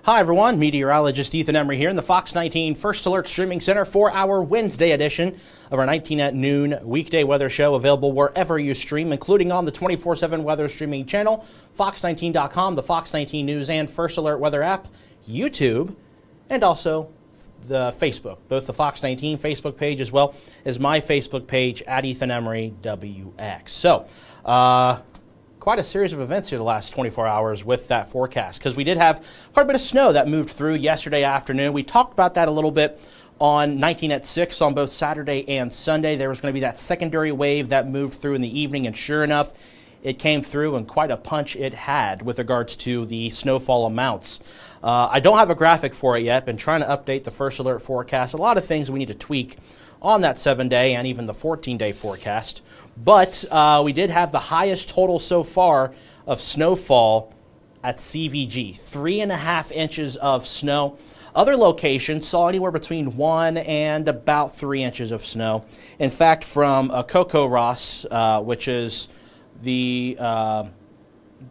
Hi everyone, Meteorologist Ethan Emery here in the Fox 19 First Alert Streaming Center for our Wednesday edition of our 19 at Noon weekday weather show, available wherever you stream, including on the 24/7 weather streaming channel, fox19.com, the Fox 19 News and First Alert weather app, YouTube, and also the Facebook, both the Fox 19 Facebook page as well as my Facebook page at Ethan Emery WX. So, quite a series of events here the last 24 hours with that forecast, because we did have quite a bit of snow that moved through yesterday afternoon. We talked about that a little bit on 19 at 6 on both Saturday and Sunday. There was going to be that secondary wave that moved through in the evening, and sure enough, it came through, and quite a punch it had with regards to the snowfall amounts. I don't have a graphic for it yet. Been trying to update the First Alert forecast. A lot of things we need to tweak on that 7-day and even the 14-day forecast. But we did have the highest total so far of snowfall at CVG, 3.5 inches of snow. Other locations saw anywhere between 1 and about 3 inches of snow. In fact, from Coco Ross, which is the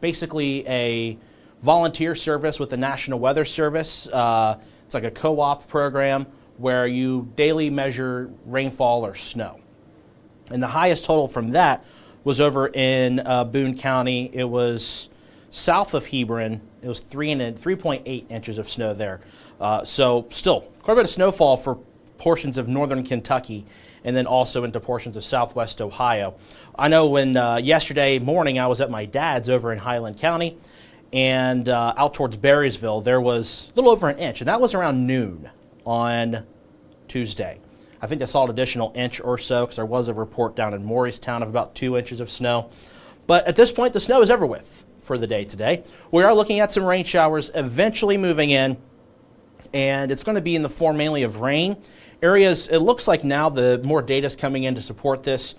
basically a volunteer service with the National Weather Service. It's like a co-op program where you daily measure rainfall or snow. And the highest total from that was over in Boone County. It was south of Hebron. It was 3.8 inches of snow there. So still quite a bit of snowfall for portions of northern Kentucky, and then also into portions of southwest Ohio. I know when yesterday morning I was at my dad's over in Highland County, and out towards Berrysville, there was a little over an inch, and that was around noon on Tuesday. I think I saw an additional inch or so because there was a report down in Morristown of about 2 inches of snow. But at this point, the snow is over with for the day today. We are looking at some rain showers eventually moving in, and it's going to be in the form mainly of rain. Areas, it looks like now the more data is coming in to support this.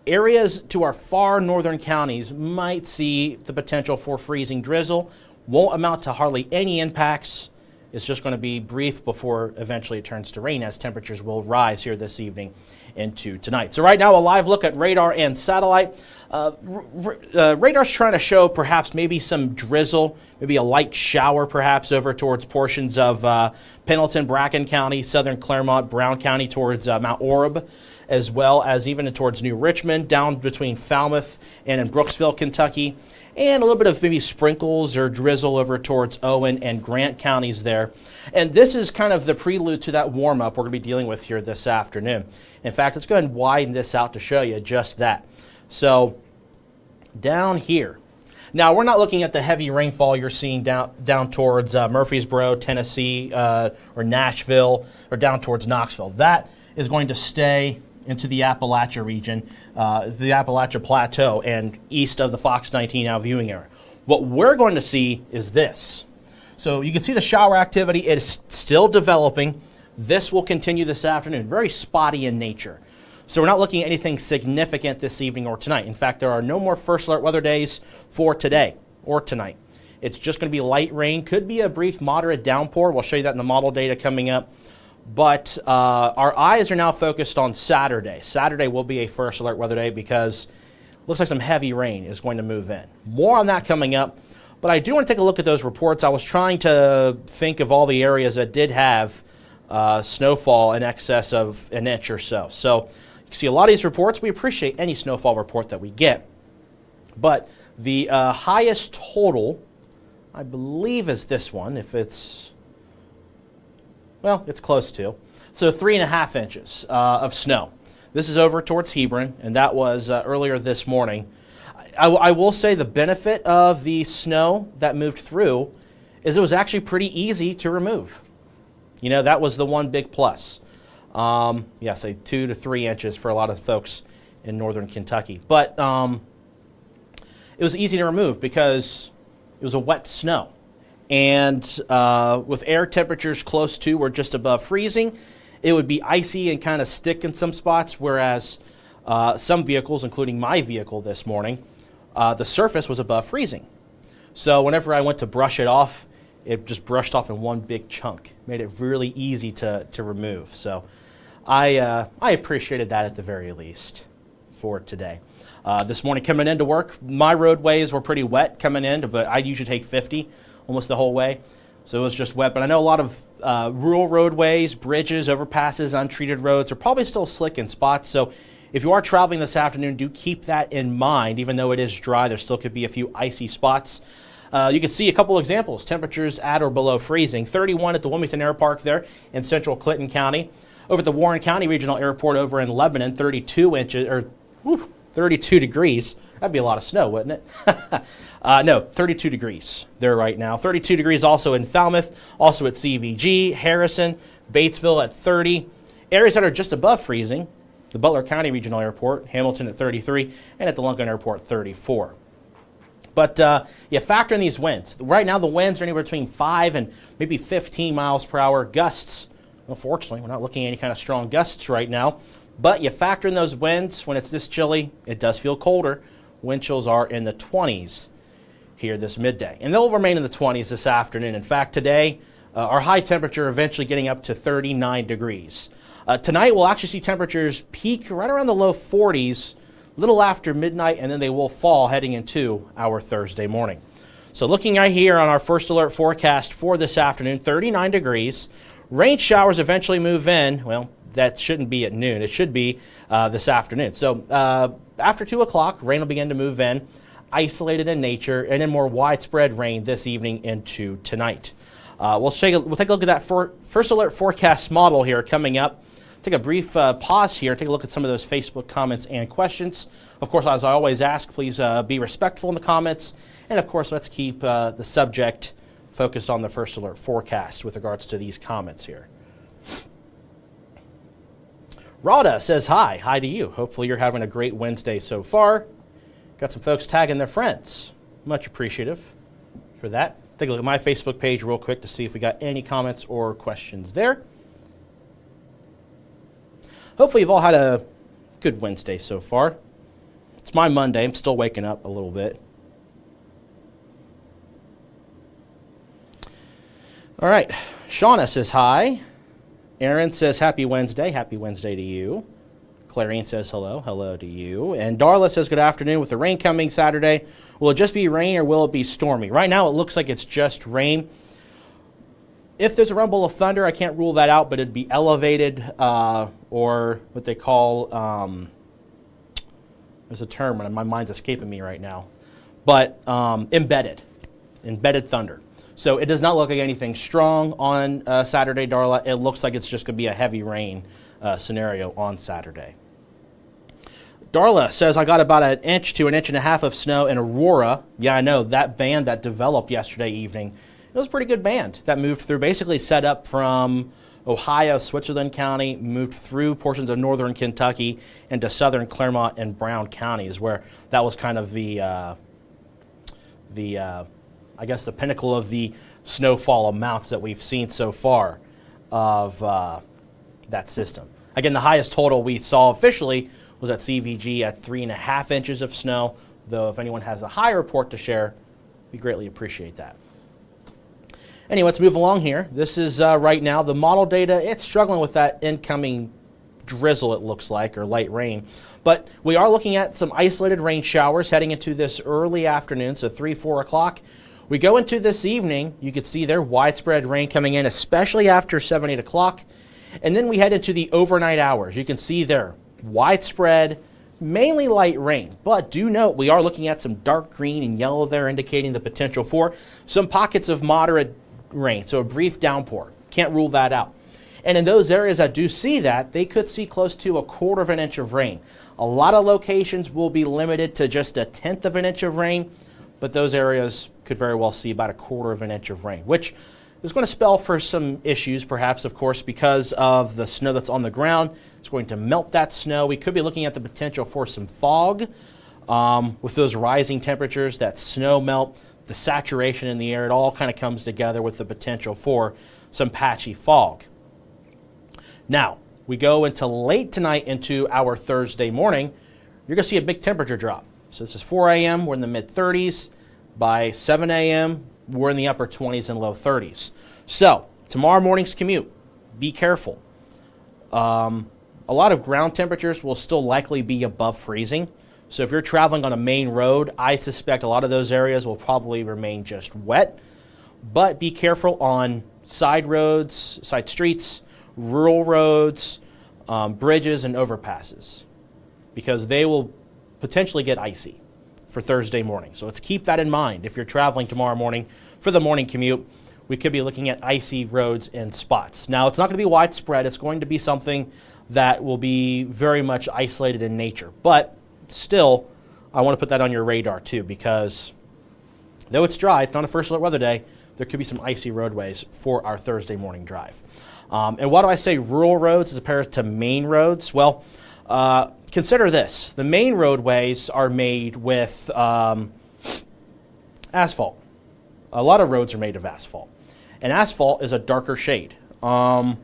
Areas to our far northern counties might see the potential for freezing drizzle. Won't amount to hardly any impacts. It's just going to be brief before eventually it turns to rain, as temperatures will rise here this evening into tonight. So right now, a live look at radar and satellite. Radar's trying to show perhaps maybe some drizzle, maybe a light shower perhaps over towards portions of Pendleton, Bracken County, southern Claremont, Brown County towards Mount Orab, as well as even towards New Richmond, down between Falmouth and in Brooksville, Kentucky, and a little bit of maybe sprinkles or drizzle over towards Owen and Grant counties there. And this is kind of the prelude to that warm-up we're going to be dealing with here this afternoon. In fact, let's go ahead and widen this out to show you just that. So down here. Now, we're not looking at the heavy rainfall you're seeing down towards Murfreesboro, Tennessee, or Nashville, or down towards Knoxville. That is going to stay into the Appalachia region, the Appalachia Plateau, and east of the Fox 19 now viewing area. What we're going to see is this. So you can see the shower activity. It is still developing. This will continue this afternoon. Very spotty in nature. So we're not looking at anything significant this evening or tonight. In fact, there are no more First Alert weather days for today or tonight. It's just going to be light rain. Could be a brief moderate downpour. We'll show you that in the model data coming up. But our eyes are now focused on Saturday. Saturday will be a First Alert weather day because it looks like some heavy rain is going to move in. More on that coming up. But I do want to take a look at those reports. I was trying to think of all the areas that did have snowfall in excess of an inch or so. So you can see a lot of these reports. We appreciate any snowfall report that we get. But the highest total, I believe, is this one. If it's, well, it's close to. So 3.5 inches of snow. This is over towards Hebron, and that was earlier this morning. I will say the benefit of the snow that moved through is it was actually pretty easy to remove. You know, that was the one big plus. Yeah, say 2 to 3 inches for a lot of folks in northern Kentucky. But it was easy to remove because it was a wet snow. And with air temperatures close to or just above freezing, it would be icy and kind of stick in some spots, whereas some vehicles, including my vehicle this morning, the surface was above freezing. So whenever I went to brush it off, it just brushed off in one big chunk. Made it really easy to remove. So I appreciated that at the very least for today. This morning coming into work, my roadways were pretty wet coming in, but I usually take 50 almost the whole way. So it was just wet, but I know a lot of rural roadways, bridges, overpasses, untreated roads are probably still slick in spots. So if you are traveling this afternoon, do keep that in mind. Even though it is dry, there still could be a few icy spots. You can see a couple examples. Temperatures at or below freezing. 31 at the Wilmington Air Park there in central Clinton County. Over at the Warren County Regional Airport over in Lebanon, 32 degrees. That'd be a lot of snow, wouldn't it? No, 32 degrees there right now. 32 degrees also in Falmouth, also at CVG, Harrison, Batesville at 30. Areas that are just above freezing, the Butler County Regional Airport, Hamilton at 33, and at the Lincoln Airport, 34. But you factor in these winds. Right now, the winds are anywhere between 5 and maybe 15 miles per hour. Gusts, unfortunately, we're not looking at any kind of strong gusts right now. But you factor in those winds when it's this chilly, it does feel colder. Wind chills are in the 20s here this midday. And they'll remain in the 20s this afternoon. In fact, today, our high temperature eventually getting up to 39 degrees. Tonight, we'll actually see temperatures peak right around the low 40s, a little after midnight, and then they will fall heading into our Thursday morning. So looking right here on our first alert forecast for this afternoon, 39 degrees. Rain showers eventually move in. Well, that shouldn't be at noon. It should be this afternoon. So after 2 o'clock, rain will begin to move in, isolated in nature, and then more widespread rain this evening into tonight. We'll take a look at that first alert forecast model here coming up. Take a brief pause here, take a look at some of those Facebook comments and questions. Of course, as I always ask, please be respectful in the comments. And of course, let's keep the subject focused on the first alert forecast with regards to these comments here. Rhoda says hi. Hi to you. Hopefully you're having a great Wednesday so far. Got some folks tagging their friends. Much appreciative for that. Take a look at my Facebook page real quick to see if we got any comments or questions there. Hopefully you've all had a good Wednesday so far. It's my Monday. I'm still waking up a little bit. All right. Shauna says hi. Aaron says happy Wednesday. Happy Wednesday to you. Clarine says hello. Hello to you. And Darla says good afternoon. With the rain coming Saturday, will it just be rain or will it be stormy? Right now it looks like it's just rain. If there's a rumble of thunder, I can't rule that out, but it'd be elevated or what they call, there's a term, and my mind's escaping me right now, but embedded thunder. So it does not look like anything strong on Saturday, Darla. It looks like it's just going to be a heavy rain scenario on Saturday. Darla says, I got about 1 inch to 1.5 inches of snow in Aurora. Yeah, I know, that band that developed yesterday evening. It was a pretty good band that moved through, basically set up from Ohio, Switzerland County, moved through portions of northern Kentucky into southern Clermont and Brown counties, where that was kind of I guess the pinnacle of the snowfall amounts that we've seen so far of that system. Again, the highest total we saw officially was at CVG at 3.5 inches of snow, though if anyone has a higher report to share, we greatly appreciate that. Anyway, let's move along here. This is right now the model data. It's struggling with that incoming drizzle, it looks like, or light rain. But we are looking at some isolated rain showers heading into this early afternoon, so 3, 4 o'clock. We go into this evening, you can see there widespread rain coming in, especially after 7, 8 o'clock. And then we head into the overnight hours. You can see there widespread, mainly light rain. But do note, we are looking at some dark green and yellow there, indicating the potential for some pockets of moderate rain, so a brief downpour. Can't rule that out. And in those areas that do see that, they could see close to 1/4 inch of rain. A lot of locations will be limited to just 1/10 inch of rain, but those areas could very well see about 1/4 inch of rain, which is going to spell for some issues, perhaps, of course, because of the snow that's on the ground. It's going to melt that snow. We could be looking at the potential for some fog with those rising temperatures, that snow melt, the saturation in the air. It all kind of comes together with the potential for some patchy fog. Now, we go into late tonight into our Thursday morning. You're going to see a big temperature drop. So this is 4 a.m. We're in the mid-30s. By 7 a.m., we're in the upper 20s and low 30s. So tomorrow morning's commute, be careful. A lot of ground temperatures will still likely be above freezing. So if you're traveling on a main road, I suspect a lot of those areas will probably remain just wet. but be careful on side roads, side streets, rural roads, bridges, and overpasses, because they will potentially get icy for Thursday morning. So let's keep that in mind. If you're traveling tomorrow morning for the morning commute, we could be looking at icy roads in spots. Now, it's not going to be widespread. It's going to be something that will be very much isolated in nature. But still, I want to put that on your radar too, because though it's dry, it's not a first alert weather day, there could be some icy roadways for our Thursday morning drive. And why do I say rural roads as opposed to main roads? Well, consider this. The main roadways are made with asphalt. A lot of roads are made of asphalt. And asphalt is a darker shade. That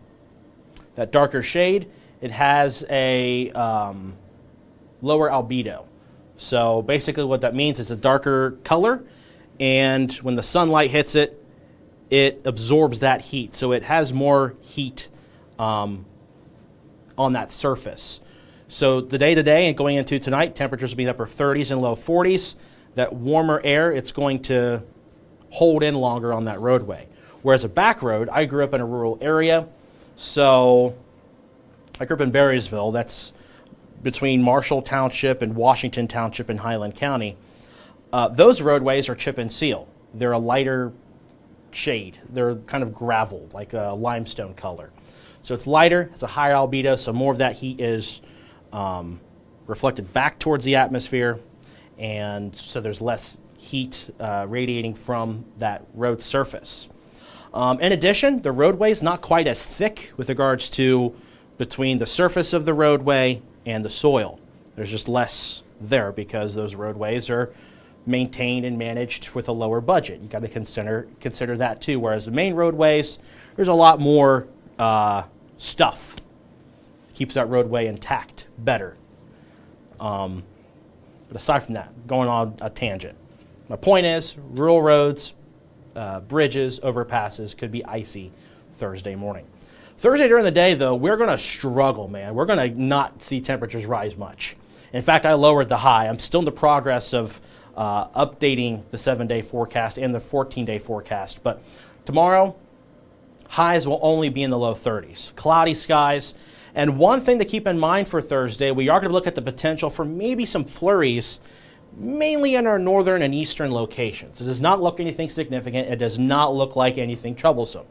darker shade, it has a lower albedo. So basically what that means is a darker color, and when the sunlight hits it, it absorbs that heat. So it has more heat on that surface. So the day today and going into tonight, temperatures will be upper 30s and low 40s. That warmer air, it's going to hold in longer on that roadway. Whereas a back road, I grew up in a rural area, so I grew up in Berrysville. That's between Marshall Township and Washington Township in Highland County. Those roadways are chip and seal. They're a lighter shade. They're kind of gravel, like a limestone color. So it's lighter, it's a higher albedo, so more of that heat is reflected back towards the atmosphere, and so there's less heat radiating from that road surface. In addition, the roadway is not quite as thick with regards to between the surface of the roadway and the soil. There's just less there because those roadways are maintained and managed with a lower budget. You got to consider that too. Whereas the main roadways, there's a lot more stuff. Keeps that roadway intact better. But aside from that, going on a tangent. My point is, rural roads, bridges, overpasses could be icy Thursday morning. Thursday during the day, though, we're going to struggle, man. We're going to not see temperatures rise much. In fact, I lowered the high. I'm still in the progress of updating the 7-day forecast and the 14-day forecast. But tomorrow, highs will only be in the low 30s. Cloudy skies. And one thing to keep in mind for Thursday, we are going to look at the potential for maybe some flurries, mainly in our northern and eastern locations. It does not look anything significant. It does not look like anything troublesome.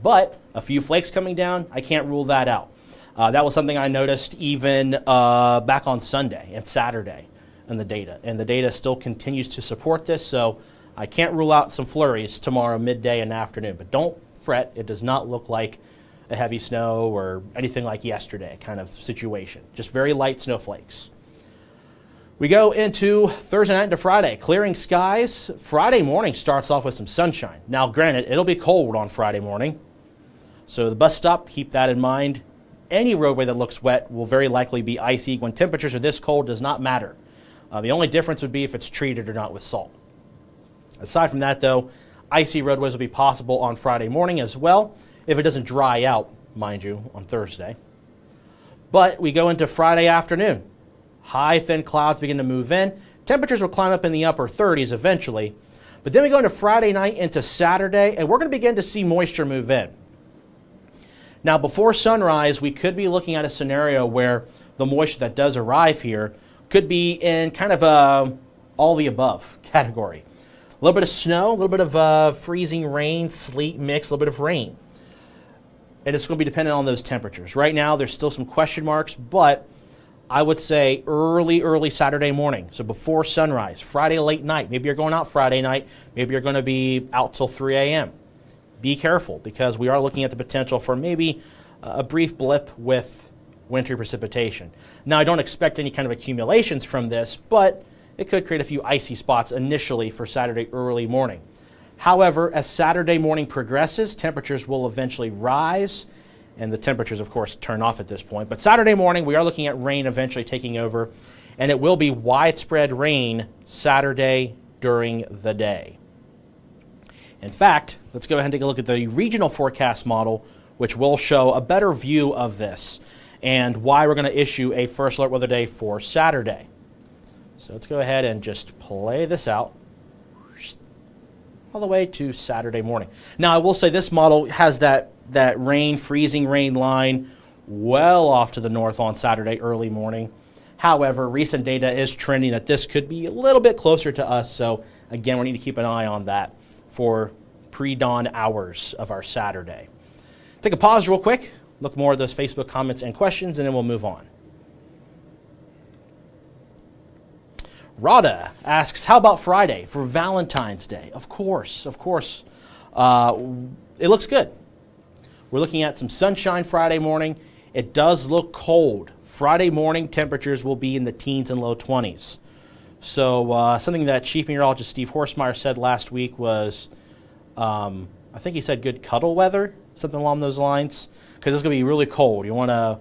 But a few flakes coming down, I can't rule that out. That was something I noticed even back on Sunday and Saturday in the data. And the data still continues to support this, so I can't rule out some flurries tomorrow, midday and afternoon. But don't fret, it does not look like a heavy snow or anything like yesterday kind of situation. Just very light snowflakes. We go into Thursday night into Friday. Clearing skies. Friday morning starts off with some sunshine. Now, granted, it'll be cold on Friday morning. So the bus stop, keep that in mind. Any roadway that looks wet will very likely be icy. When temperatures are this cold, does not matter. The only difference would be if it's treated or not with salt. Aside from that, though, icy roadways will be possible on Friday morning as well, if it doesn't dry out, mind you, on Thursday. But we go into Friday afternoon. High, thin clouds begin to move in. Temperatures will climb up in the upper 30s eventually. But then we go into Friday night into Saturday, and we're going to begin to see moisture move in. Now, before sunrise, we could be looking at a scenario where the moisture that does arrive here could be in kind of a all the above category. A little bit of snow, a little bit of freezing rain, sleet mix, a little bit of rain. And it's going to be dependent on those temperatures. Right now, there's still some question marks, but I would say early Saturday morning, so before sunrise, Friday late night. Maybe you're going out Friday night. Maybe you're going to be out till 3 a.m. Be careful, because we are looking at the potential for maybe a brief blip with wintry precipitation. Now, I don't expect any kind of accumulations from this, but it could create a few icy spots initially for Saturday early morning. However, as Saturday morning progresses, temperatures will eventually rise, and the temperatures, of course, turn off at this point. But Saturday morning, we are looking at rain eventually taking over, and it will be widespread rain Saturday during the day. In fact, let's go ahead and take a look at the regional forecast model, which will show a better view of this and why we're going to issue a first alert weather day for Saturday. So let's go ahead and just play this out. all the way to Saturday morning. Now, I will say this model has that freezing rain line well off to the north on Saturday early morning. However, recent data is trending that this could be a little bit closer to us. So again, we need to keep an eye on that for pre-dawn hours of our Saturday. Take a pause real quick, look more at those Facebook comments and questions, and then we'll move on. Rada asks, how about Friday for Valentine's Day? Of course. It looks good. We're looking at some sunshine Friday morning. It does look cold. Friday morning temperatures will be in the teens and low 20s. So something that Chief Meteorologist Steve Horsemeyer said last week was, I think he said good cuddle weather, something along those lines, because it's going to be really cold. You want to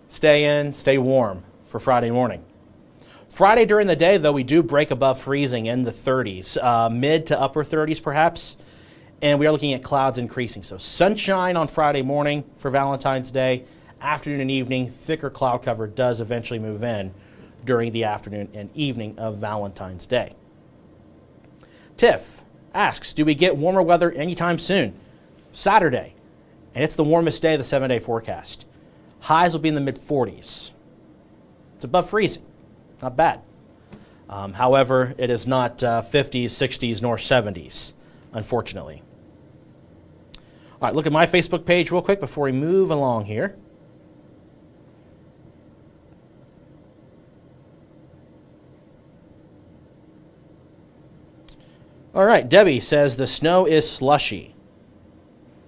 stay warm for Friday morning. Friday during the day, though, we do break above freezing in the 30s, mid to upper 30s perhaps, and we are looking at clouds increasing. So sunshine on Friday morning for Valentine's Day. Afternoon and evening, thicker cloud cover does eventually move in during the afternoon and evening of Valentine's Day. Tiff asks, do we get warmer weather anytime soon? Saturday, and it's the warmest day of the 7-day forecast. Highs will be in the mid-40s. It's above freezing. Not bad. However, it is not 50s, 60s, nor 70s, unfortunately. All right, look at my Facebook page real quick before we move along here. All right, Debbie says the snow is slushy.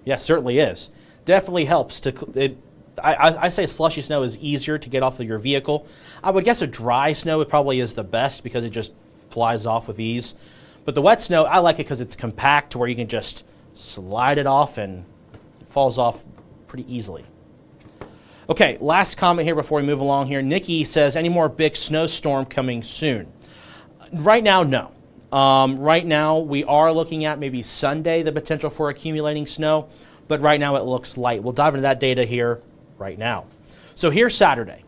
Yes, certainly is. Definitely helps to... I say slushy snow is easier to get off of your vehicle. I would guess a dry snow probably is the best because it just flies off with ease. But the wet snow, I like it because it's compact to where you can just slide it off and it falls off pretty easily. Okay, last comment here before we move along here. Nikki says, any more big snowstorm coming soon? Right now, no. Right now, we are looking at maybe Sunday, the potential for accumulating snow. But right now, it looks light. We'll dive into that data here right now. So here's Saturday.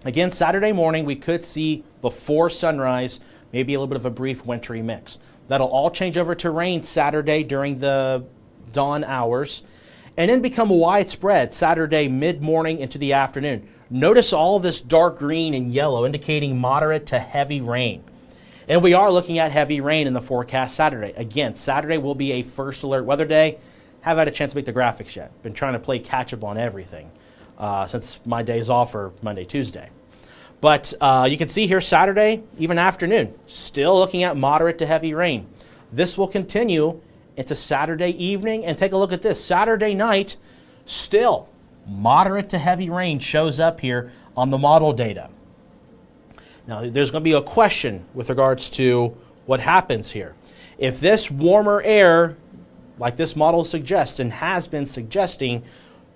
Again, Saturday morning, we could see before sunrise, maybe a little bit of a brief wintry mix. That'll all change over to rain Saturday during the dawn hours, and then become widespread Saturday mid-morning into the afternoon. Notice all this dark green and yellow indicating moderate to heavy rain. And we are looking at heavy rain in the forecast Saturday. Again, Saturday will be a first alert weather day. Haven't had a chance to make the graphics yet. Been trying to play catch up on everything since my days off are Monday, Tuesday. But you can see here Saturday, even afternoon, still looking at moderate to heavy rain. This will continue into Saturday evening, and take a look at this. Saturday night, still moderate to heavy rain shows up here on the model data. Now, there's going to be a question with regards to what happens here. If this warmer air, like this model suggests and has been suggesting,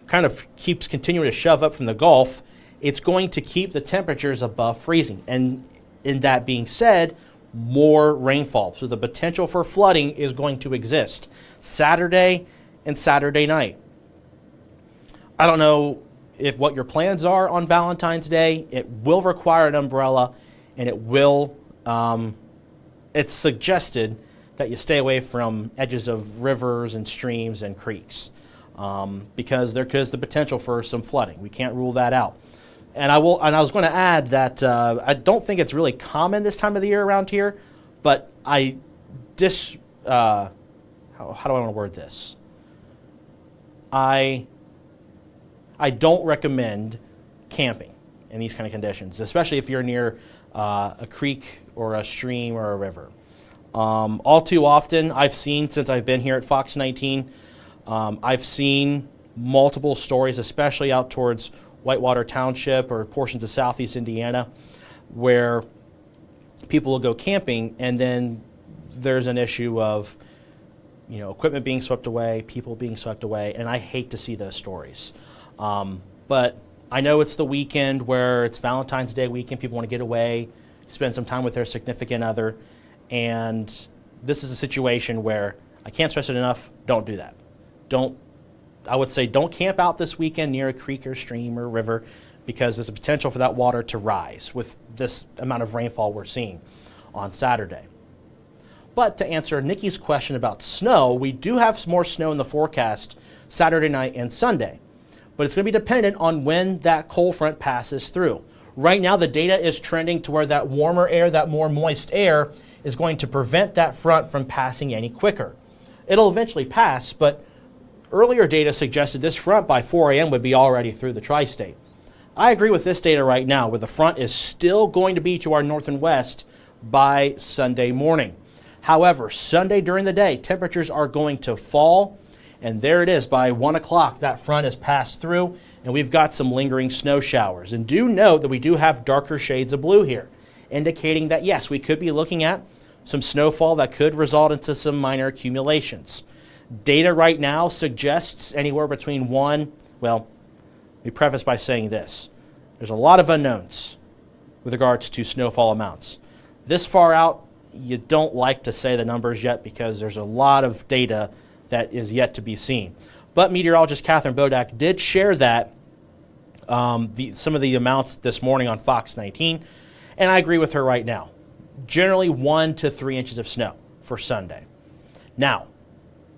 kind of keeps continuing to shove up from the Gulf, it's going to keep the temperatures above freezing. And in that being said, more rainfall. So the potential for flooding is going to exist Saturday and Saturday night. I don't know if what your plans are on Valentine's Day. It will require an umbrella, and it will, it's suggested that you stay away from edges of rivers and streams and creeks because there is the potential for some flooding. We can't rule that out. And I was going to add that I don't think it's really common this time of the year around here, but how do I want to word this? I don't recommend camping in these kind of conditions, especially if you're near a creek or a stream or a river. All too often, I've seen, since I've been here at Fox 19, I've seen multiple stories, especially out towards Whitewater Township or portions of southeast Indiana, where people will go camping and then there's an issue of, equipment being swept away, people being swept away, and I hate to see those stories. But I know it's the weekend where it's Valentine's Day weekend, people want to get away, spend some time with their significant other, and this is a situation where I can't stress it enough, don't do that. I would say don't camp out this weekend near a creek or stream or river because there's a potential for that water to rise with this amount of rainfall we're seeing on Saturday. But to answer Nikki's question about snow, we do have some more snow in the forecast Saturday night and Sunday. But it's going to be dependent on when that cold front passes through. Right now, the data is trending to where that warmer air, that more moist air, is going to prevent that front from passing any quicker. It'll eventually pass, but earlier data suggested this front by 4 a.m. would be already through the tri-state. I agree with this data right now, where the front is still going to be to our north and west by Sunday morning. However, Sunday during the day, temperatures are going to fall, and there it is. By 1 o'clock, that front has passed through, and we've got some lingering snow showers. And do note that we do have darker shades of blue here, indicating that, yes, we could be looking at some snowfall that could result into some minor accumulations. Data right now suggests anywhere between well, let me preface by saying this. There's a lot of unknowns with regards to snowfall amounts. This far out, you don't like to say the numbers yet because there's a lot of data that is yet to be seen. But meteorologist Catherine Bodak did share that some of the amounts this morning on Fox 19, and I agree with her right now. Generally 1 to 3 inches of snow for Sunday. Now,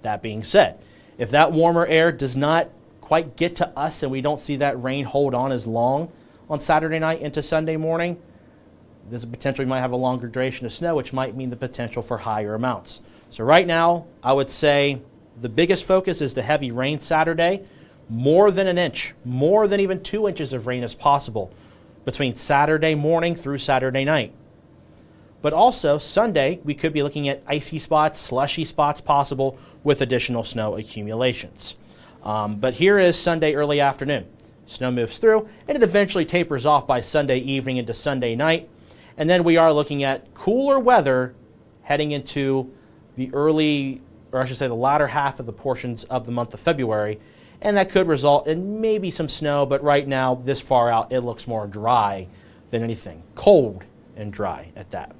that being said, if that warmer air does not quite get to us and we don't see that rain hold on as long on Saturday night into Sunday morning, there's a potential we might have a longer duration of snow, which might mean the potential for higher amounts. So right now, I would say the biggest focus is the heavy rain Saturday. More than an inch, more than even 2 inches of rain is possible between Saturday morning through Saturday night. But also, Sunday, we could be looking at icy spots, slushy spots possible with additional snow accumulations. But here is Sunday early afternoon. Snow moves through, and it eventually tapers off by Sunday evening into Sunday night. And then we are looking at cooler weather heading into the the latter half of the portions of the month of February. And that could result in maybe some snow, but right now, this far out, it looks more dry than anything. Cold and dry at that.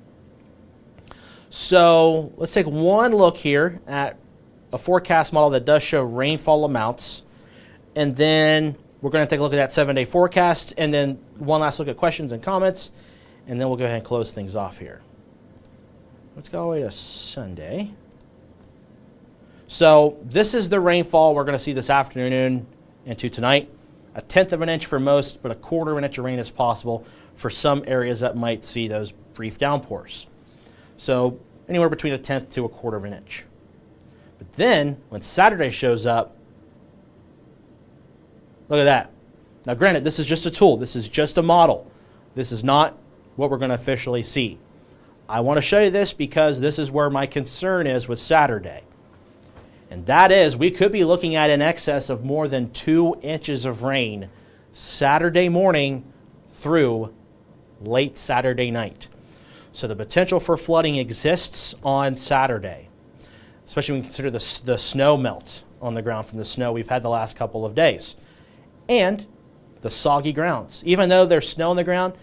So let's take one look here at a forecast model that does show rainfall amounts. And then we're going to take a look at that 7-day forecast, and then one last look at questions and comments, and then we'll go ahead and close things off here. Let's go away to Sunday. So this is the rainfall we're going to see this afternoon into tonight. 1/10 of an inch for most, but 1/4 of an inch of rain is possible for some areas that might see those brief downpours. So anywhere between 1/10 to 1/4 of an inch. But then when Saturday shows up, look at that. Now granted, this is just a tool. This is just a model. This is not what we're going to officially see. I want to show you this because this is where my concern is with Saturday. And that is, we could be looking at in excess of more than 2 inches of rain Saturday morning through late Saturday night. So the potential for flooding exists on Saturday, especially when you consider the snow melt on the ground from the snow we've had the last couple of days. And the soggy grounds. Even though there's snow on the ground,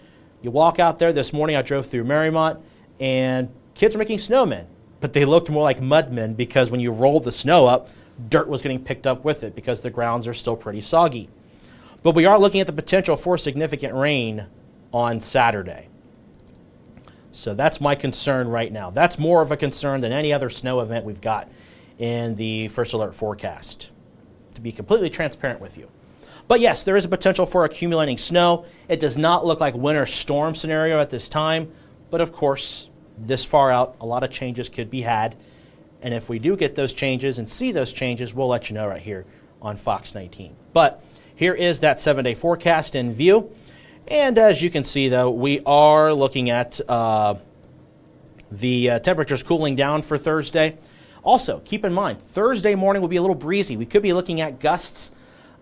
you walk out there. This morning I drove through Marymount, and kids were making snowmen. But they looked more like mudmen because when you rolled the snow up, dirt was getting picked up with it because the grounds are still pretty soggy. But we are looking at the potential for significant rain on Saturday. So that's my concern right now. That's more of a concern than any other snow event we've got in the first alert forecast, to be completely transparent with you. But yes, there is a potential for accumulating snow. It does not look like winter storm scenario at this time, but of course, this far out, a lot of changes could be had. And if we do get those changes and see those changes, we'll let you know right here on Fox 19. But here is that 7-day forecast in view. And as you can see, though, we are looking at the temperatures cooling down for Thursday. Also, keep in mind, Thursday morning will be a little breezy. We could be looking at gusts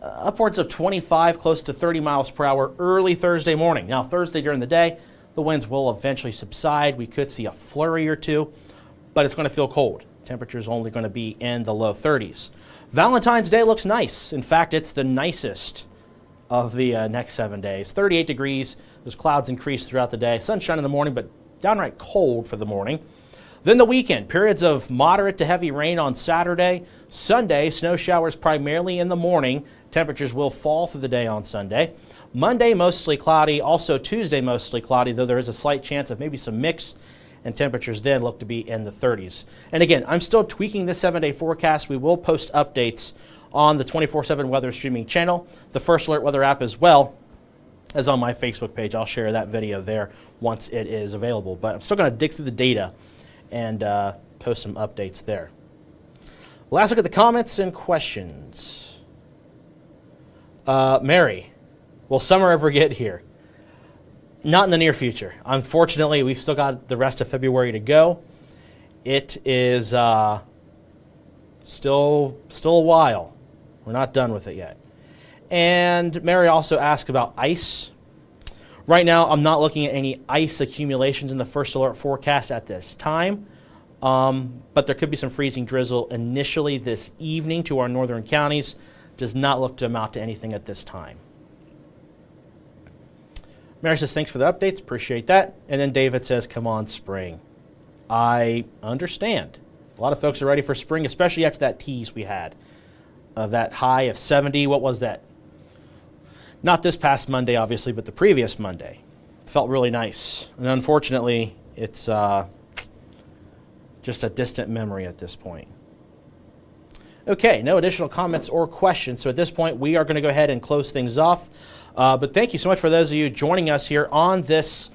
upwards of 25, close to 30 miles per hour early Thursday morning. Now, Thursday during the day, the winds will eventually subside. We could see a flurry or two, but it's going to feel cold. Temperature's only going to be in the low 30s. Valentine's Day looks nice. In fact, it's the nicest of the next 7 days. 38 degrees. Those clouds increase throughout the day. Sunshine in the morning, but downright cold for the morning. Then the weekend, periods of moderate to heavy rain on Saturday. Sunday, snow showers primarily in the morning. Temperatures will fall through the day on Sunday. Monday, mostly cloudy. Also Tuesday, mostly cloudy, though there is a slight chance of maybe some mix and temperatures then look to be in the 30s. And again, I'm still tweaking this 7-day forecast. We will post updates on the 24/7 weather streaming channel, the First Alert Weather app, as well as on my Facebook page. I'll share that video there once it is available. But I'm still going to dig through the data and post some updates there. Last look at the comments and questions. Mary, will summer ever get here? Not in the near future. Unfortunately, we've still got the rest of February to go. It is still a while. We're not done with it yet. And Mary also asked about ice. Right now, I'm not looking at any ice accumulations in the First Alert forecast at this time, but there could be some freezing drizzle initially this evening to our northern counties. Does not look to amount to anything at this time. Mary says, thanks for the updates, appreciate that. And then David says, come on, spring. I understand. A lot of folks are ready for spring, especially after that tease we had of that high of 70. What was that? Not this past Monday, obviously, but the previous Monday. Felt really nice. And unfortunately, it's just a distant memory at this point. Okay, no additional comments or questions. So at this point, we are going to go ahead and close things off. But thank you so much for those of you joining us here on this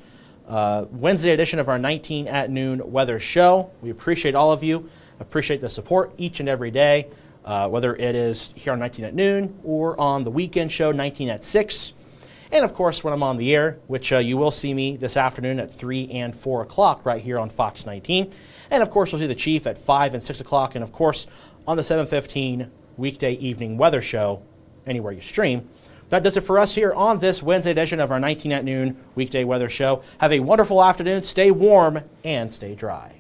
Wednesday edition of our 19 at Noon weather show. We appreciate all of you. Appreciate the support each and every day, whether it is here on 19 at Noon or on the weekend show 19 at 6. And of course, when I'm on the air, which you will see me this afternoon at 3 and 4 o'clock right here on Fox 19. And of course, you'll see the Chief at 5 and 6 o'clock. And of course, on the 7:15 weekday evening weather show, anywhere you stream. That does it for us here on this Wednesday edition of our 19 at Noon weekday weather show. Have a wonderful afternoon. Stay warm and stay dry.